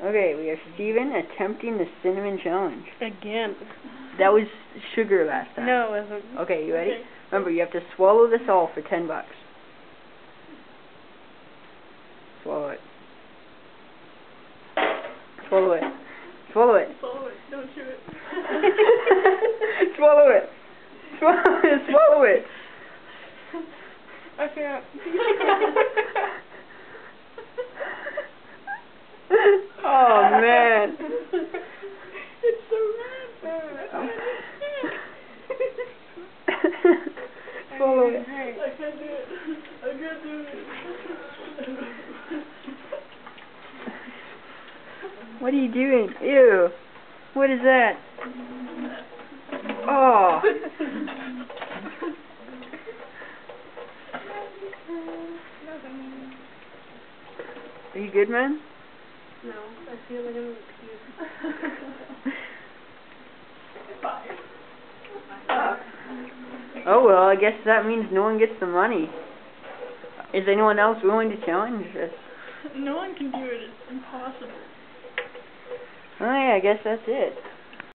Okay, we have Steven attempting the cinnamon challenge. Again. That was sugar last time. No, it wasn't. Okay, you ready? Okay. Remember, you have to swallow this all for $10. Swallow it. Swallow it. Swallow it. Swallow it. Don't chew it. Swallow it. Swallow it. Swallow it. I can't. Oh, man. It's so red. Swallow it. I can't do it. I can't do it. What are you doing? Ew. What is that? Oh. Are you good, man? No, I feel like I'm excused. Oh, well, I guess that means no one gets the money. Is anyone else willing to challenge this? No one can do it. It's impossible. Oh, yeah, I guess that's it.